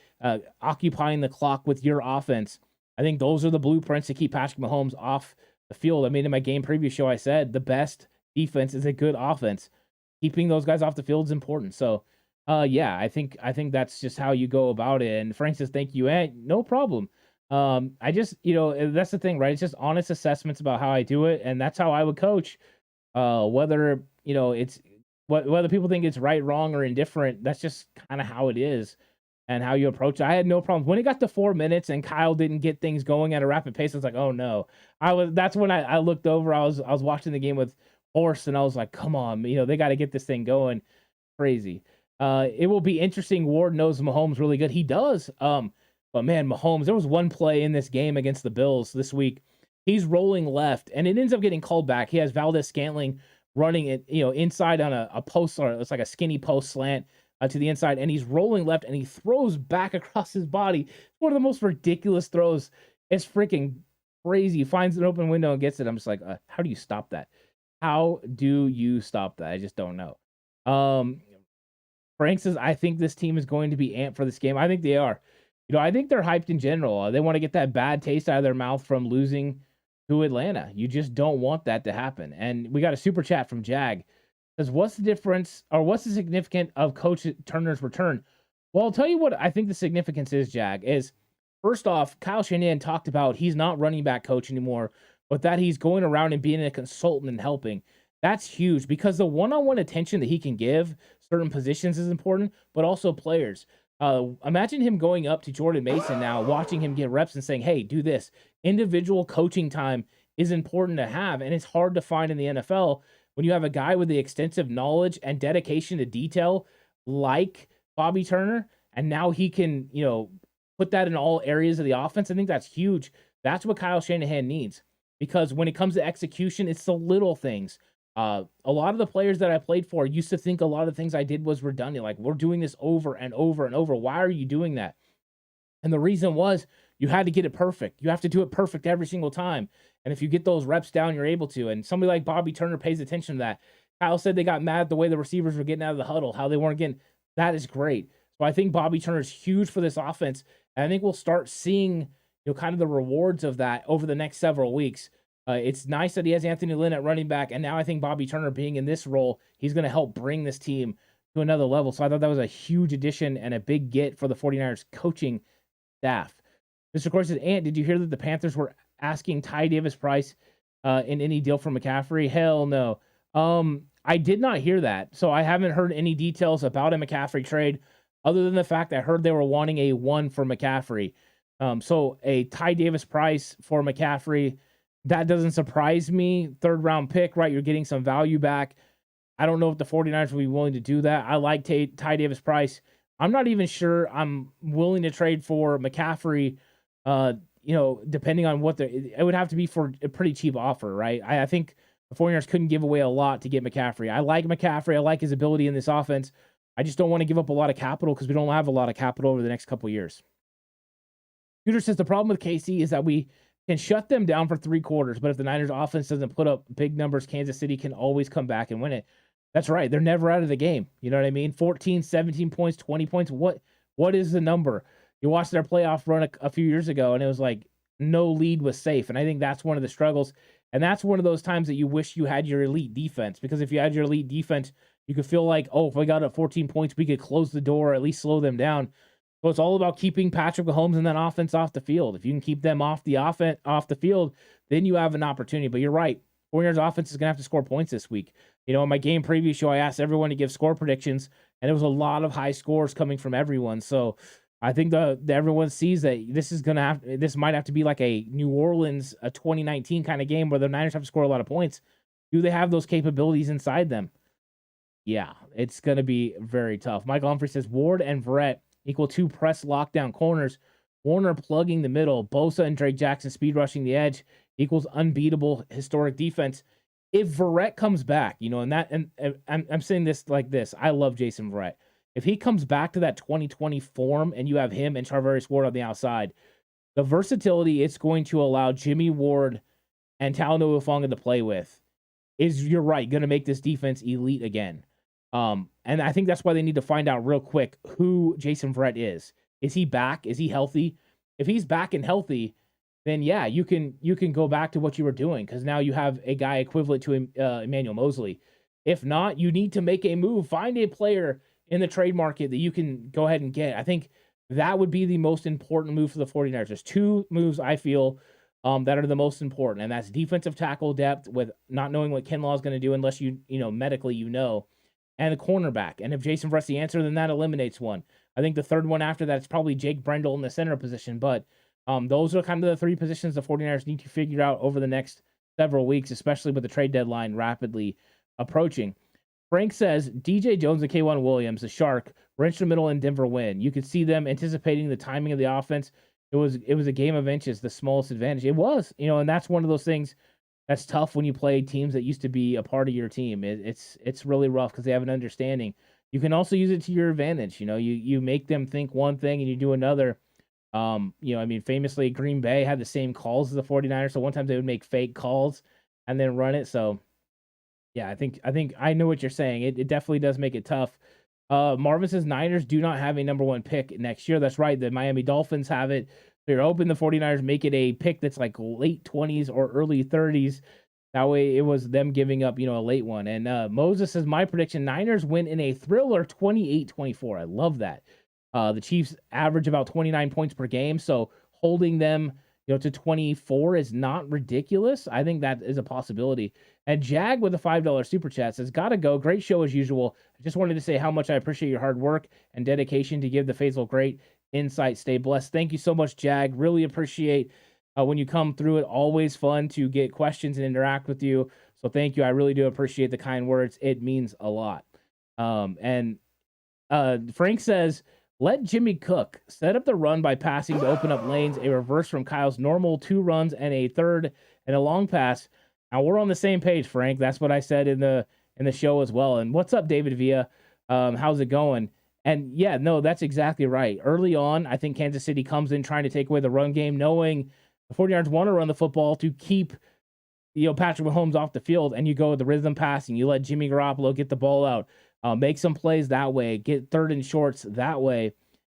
occupying the clock with your offense. I think those are the blueprints to keep Patrick Mahomes off the field. I mean, in my game preview show, I said the best defense is a good offense. Keeping those guys off the field is important. So, yeah, I think that's just how you go about it. And Frank says, "Thank you, and no problem." I just, that's the thing, right? It's just honest assessments about how I do it, and that's how I would coach. Whether it's whether people think it's right, wrong, or indifferent, that's just kind of how it is and how you approach it. I had no problems when it got to 4 minutes and Kyle didn't get things going at a rapid pace. I was like, oh no. That's when I looked over. I was watching the game with Horse, and I was like, come on, they got to get this thing going. Crazy. It will be interesting. Ward knows Mahomes really good. He does. But man, Mahomes, there was one play in this game against the Bills this week. He's rolling left, and it ends up getting called back. He has Valdez-Scantling running it, inside on a post, or it's like a skinny post slant to the inside, and he's rolling left, and he throws back across his body. It's one of the most ridiculous throws. It's freaking crazy. He finds an open window and gets it. I'm just like, how do you stop that? How do you stop that? I just don't know. Frank says, I think this team is going to be amped for this game. I think they are. I think they're hyped in general. They want to get that bad taste out of their mouth from losing to Atlanta. You just don't want that to happen. And we got a super chat from Jag. It says, what's the difference, or what's the significance of Coach Turner's return? Well, I'll tell you what I think the significance is, Jag, is first off, Kyle Shanahan talked about he's not running back coach anymore, but that he's going around and being a consultant and helping. That's huge because the one-on-one attention that he can give certain positions is important, but also players. Imagine him going up to Jordan Mason now, watching him get reps and saying, hey, do this. Individual coaching time is important to have, and it's hard to find in the NFL when you have a guy with the extensive knowledge and dedication to detail like Bobby Turner, and now he can, put that in all areas of the offense. I think that's huge. That's what Kyle Shanahan needs, because when it comes to execution, it's the little things. A lot of the players that I played for used to think a lot of things I did was redundant. Like, we're doing this over and over and over. Why are you doing that? And the reason was you had to get it perfect. You have to do it perfect every single time. And if you get those reps down, you're able to. And somebody like Bobby Turner pays attention to that. Kyle said they got mad at the way the receivers were getting out of the huddle, how they weren't getting. That is great. So I think Bobby Turner is huge for this offense. And I think we'll start seeing, kind of the rewards of that over the next several weeks. It's nice that he has Anthony Lynn at running back, and now I think Bobby Turner being in this role, he's going to help bring this team to another level. So I thought that was a huge addition and a big get for the 49ers coaching staff. Mr. Corey says, Ant, did you hear that the Panthers were asking Ty Davis Price in any deal for McCaffrey? Hell no. I did not hear that, so I haven't heard any details about a McCaffrey trade other than the fact I heard they were wanting a 1 for McCaffrey. So a Ty Davis Price for McCaffrey, that doesn't surprise me. 3rd round pick, right? You're getting some value back. I don't know if the 49ers will be willing to do that. I like Ty Davis Price. I'm not even sure I'm willing to trade for McCaffrey, depending on what it would have to be for a pretty cheap offer, right? I think the 49ers couldn't give away a lot to get McCaffrey. I like McCaffrey. I like his ability in this offense. I just don't want to give up a lot of capital because we don't have a lot of capital over the next couple of years. Peter says the problem with KC is that we can shut them down for 3 quarters, but if the Niners offense doesn't put up big numbers, Kansas City can always come back and win it. That's right. They're never out of the game. You know what I mean? 14, 17 points, 20 points. What is the number? You watched their playoff run a few years ago, and it was like no lead was safe. And I think that's one of the struggles. And that's one of those times that you wish you had your elite defense, because if you had your elite defense, you could feel like, if we got up 14 points, we could close the door, or at least slow them down. So it's all about keeping Patrick Mahomes and that offense off the field. If you can keep them off the field, then you have an opportunity. But you're right. 49ers offense is going to have to score points this week. In my game preview show, I asked everyone to give score predictions, and there was a lot of high scores coming from everyone. So I think everyone sees that this might have to be like a New Orleans, a 2019 kind of game where the Niners have to score a lot of points. Do they have those capabilities inside them? Yeah, it's going to be very tough. Michael Humphrey says Ward and Verrett equal 2 press lockdown corners. Warner plugging the middle. Bosa and Drake Jackson speed rushing the edge equals unbeatable historic defense. If Verrett comes back, and I'm saying this like this, I love Jason Verrett. If he comes back to that 2020 form and you have him and Charvarius Ward on the outside, the versatility it's going to allow Jimmy Ward and Talanoa Hufanga to play with is, you're right, going to make this defense elite again. And I think that's why they need to find out real quick who Jason Verrett is. Is he back? Is he healthy? If he's back and healthy, then yeah, you can go back to what you were doing because now you have a guy equivalent to Emmanuel Mosley. If not, you need to make a move. Find a player in the trade market that you can go ahead and get. I think that would be the most important move for the 49ers. There's two moves I feel that are the most important, and that's defensive tackle depth with not knowing what Kinlaw is going to do unless you know medically and the cornerback. And if Jason Verrett's the answer, then that eliminates one. I think the third one after that is probably Jake Brendel in the center position, but those are kind of the three positions the 49ers need to figure out over the next several weeks, especially with the trade deadline rapidly approaching. Frank says DJ Jones and K'Wan Williams, the Shark, were instrumental in Denver win. You could see them anticipating the timing of the offense. It was a game of inches, the smallest advantage. It was, and that's one of those things that's tough when you play teams that used to be a part of your team. It's really rough because they have an understanding. You can also use it to your advantage. You make them think one thing and you do another. Famously Green Bay had the same calls as the 49ers. So one time they would make fake calls and then run it. So yeah, I think I know what you're saying. It definitely does make it tough. Marvin says Niners do not have a number one pick next year. That's right. The Miami Dolphins have it. So you're hoping the 49ers make it a pick that's like late 20s or early 30s. That way it was them giving up, a late one. And Moses says, my prediction, Niners win in a thriller 28-24. I love that. The Chiefs average about 29 points per game. So holding them, to 24 is not ridiculous. I think that is a possibility. And Jag with a $5 super chat says, gotta go. Great show as usual. I just wanted to say how much I appreciate your hard work and dedication to give the faithful great insight. Stay blessed. Thank you so much, Jag. Really appreciate when you come through it. Always fun to get questions and interact with you. So thank you. I really do appreciate the kind words. It means a lot. And Frank says, let Jimmy cook. Set up the run by passing to open up lanes. A reverse from Kyle's normal 2 runs and a third and a long pass. Now we're on the same page, Frank. That's what I said in the show as well. And what's up, David Villa? How's it going? And yeah, no, that's exactly right. Early on, I think Kansas City comes in trying to take away the run game, knowing the 49ers want to run the football to keep Patrick Mahomes off the field, and you go with the rhythm passing. You let Jimmy Garoppolo get the ball out. Make some plays that way, get third and shorts that way,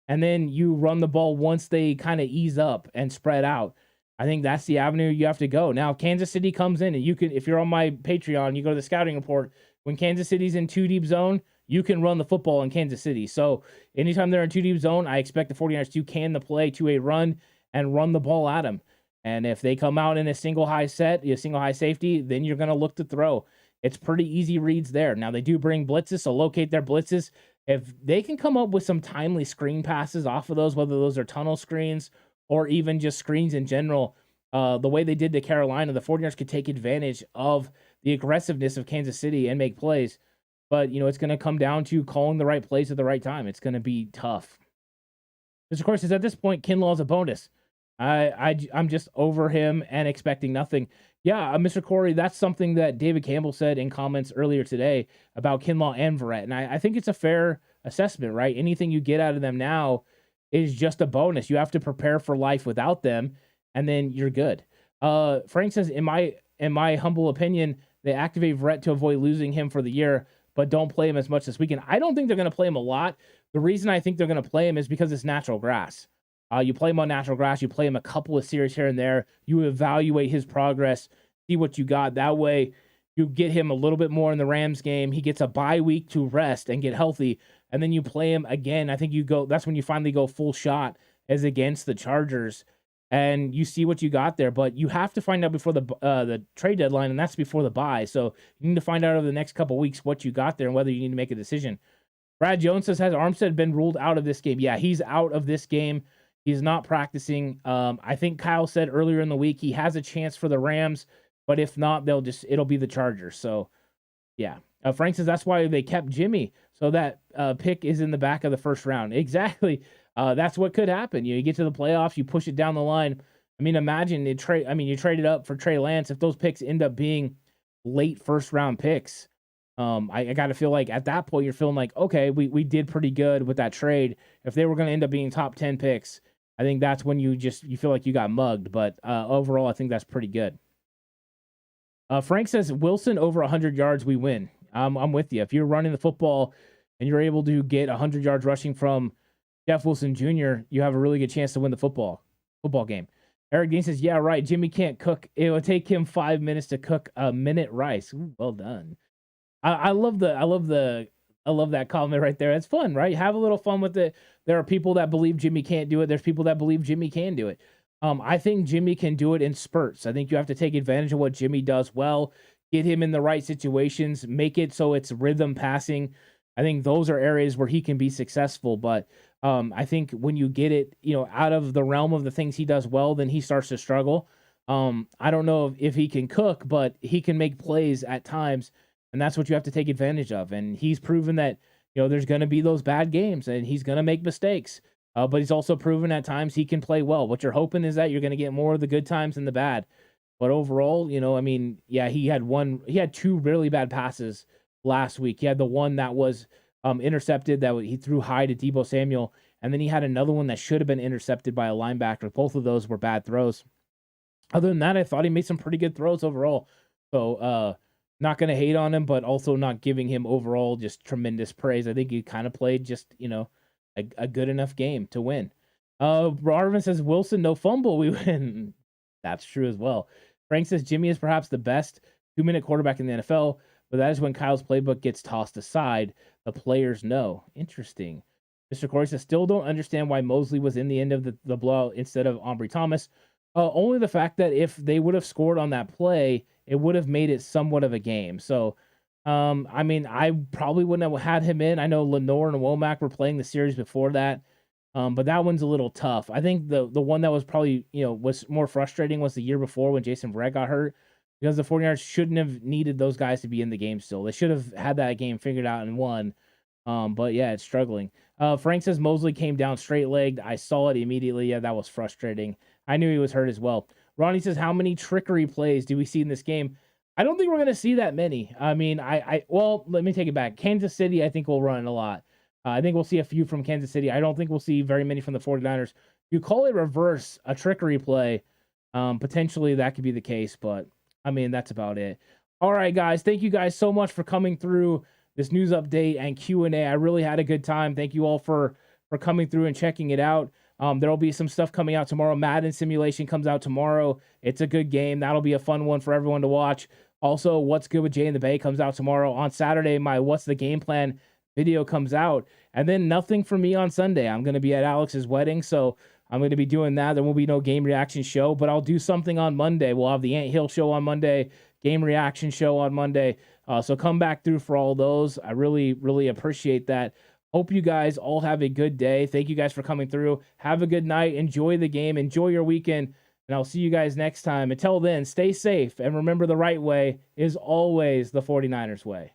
and then you run the ball once they kind of ease up and spread out. I think that's the avenue you have to go. Now, Kansas City comes in, and you can, if you're on my Patreon, you go to the scouting report. When Kansas City's in 2-deep zone, you can run the football in Kansas City. So anytime they're in 2-deep zone, I expect the 49ers to can the play to a run and run the ball at them. And if they come out in a single high safety, then you're going to look to throw. It's pretty easy reads there. Now, they do bring blitzes, so locate their blitzes. If they can come up with some timely screen passes off of those, whether those are tunnel screens or even just screens in general, the way they did to Carolina, the 49ers could take advantage of the aggressiveness of Kansas City and make plays. But, it's going to come down to calling the right plays at the right time. It's going to be tough. Because, of course, at this point, Kinlaw is a bonus. I'm just over him and expecting nothing. Yeah, Mr. Corey, that's something that David Campbell said in comments earlier today about Kinlaw and Verrett. And I think it's a fair assessment, right? Anything you get out of them now is just a bonus. You have to prepare for life without them, and then you're good. Frank says, in my humble opinion, they activate Verrett to avoid losing him for the year, but don't play him as much this weekend. I don't think they're going to play him a lot. The reason I think they're going to play him is because it's natural grass. You play him on natural grass. You play him a couple of series here and there. You evaluate his progress, see what you got. That way, you get him a little bit more in the Rams game. He gets a bye week to rest and get healthy, and then you play him again. I think that's when you finally go full shot as against the Chargers, and you see what you got there. But you have to find out before the trade deadline, and that's before the bye. So you need to find out over the next couple of weeks what you got there and whether you need to make a decision. Brad Jones says, has Armstead been ruled out of this game? Yeah, he's out of this game. He's not practicing. I think Kyle said earlier in the week he has a chance for the Rams, but if not, it'll be the Chargers. So, yeah. Frank says that's why they kept Jimmy, so that pick is in the back of the first round. Exactly. That's what could happen. You get to the playoffs, you push it down the line. I mean, imagine you traded up for Trey Lance. If those picks end up being late first round picks, I got to feel like at that point you're feeling like, okay, we did pretty good with that trade. If they were going to end up being top 10 picks, I think that's when you feel like you got mugged. But overall, I think that's pretty good. Frank says, Wilson over 100 yards, we win. I'm with you. If you're running the football and you're able to get 100 yards rushing from Jeff Wilson Jr., you have a really good chance to win the football game. Eric Dean says, yeah, right. Jimmy can't cook. It would take him 5 minutes to cook a minute rice. Ooh, well done. I love that comment right there. It's fun, right? Have a little fun with it. There are people that believe Jimmy can't do it. There's people that believe Jimmy can do it. I think Jimmy can do it in spurts. I think you have to take advantage of what Jimmy does well, get him in the right situations, make it so it's rhythm passing. I think those are areas where he can be successful. But I think when you get it, out of the realm of the things he does well, then he starts to struggle. I don't know if he can cook, but he can make plays at times. And that's what you have to take advantage of. And he's proven that, there's going to be those bad games and he's going to make mistakes. But he's also proven at times he can play well. What you're hoping is that you're going to get more of the good times than the bad. But overall, he had two really bad passes last week. He had the one that was intercepted that he threw high to Deebo Samuel. And then he had another one that should have been intercepted by a linebacker. Both of those were bad throws. Other than that, I thought he made some pretty good throws overall. So, not going to hate on him, but also not giving him overall just tremendous praise. I think he kind of played just, a good enough game to win. Marvin says, Wilson, no fumble, we win. That's true as well. Frank says, Jimmy is perhaps the best 2-minute quarterback in the NFL, but that is when Kyle's playbook gets tossed aside. The players know. Interesting. Mr. Corey says, still don't understand why Mosley was in the end of the blowout instead of Ambry Thomas. Only the fact that if they would have scored on that play, it would have made it somewhat of a game. So, I probably wouldn't have had him in. I know Lenore and Womack were playing the series before that, but that one's a little tough. I think the one that was probably, was more frustrating was the year before when Jason Verrett got hurt, because the 49ers shouldn't have needed those guys to be in the game still. They should have had that game figured out and won. But yeah, it's struggling. Frank says Mosley came down straight-legged. I saw it immediately. Yeah, that was frustrating. I knew he was hurt as well. Ronnie says, how many trickery plays do we see in this game? I don't think we're going to see that many. Well, let me take it back. Kansas City, I think, will run a lot. I think we'll see a few from Kansas City. I don't think we'll see very many from the 49ers. You call it reverse, a trickery play. Potentially that could be the case, but that's about it. All right, guys. Thank you guys so much for coming through this news update and Q&A. I really had a good time. Thank you all for coming through and checking it out. There'll be some stuff coming out tomorrow. Madden Simulation comes out tomorrow. It's a good game. That'll be a fun one for everyone to watch. Also, What's Good with Jay in the Bay comes out tomorrow. On Saturday, my What's the Game Plan video comes out. And then nothing for me on Sunday. I'm going to be at Alex's wedding, so I'm going to be doing that. There won't be no game reaction show, but I'll do something on Monday. We'll have the Ant Hill show on Monday, game reaction show on Monday. So come back through for all those. I really, really appreciate that. Hope you guys all have a good day. Thank you guys for coming through. Have a good night. Enjoy the game. Enjoy your weekend. And I'll see you guys next time. Until then, stay safe. And remember, the right way is always the 49ers way.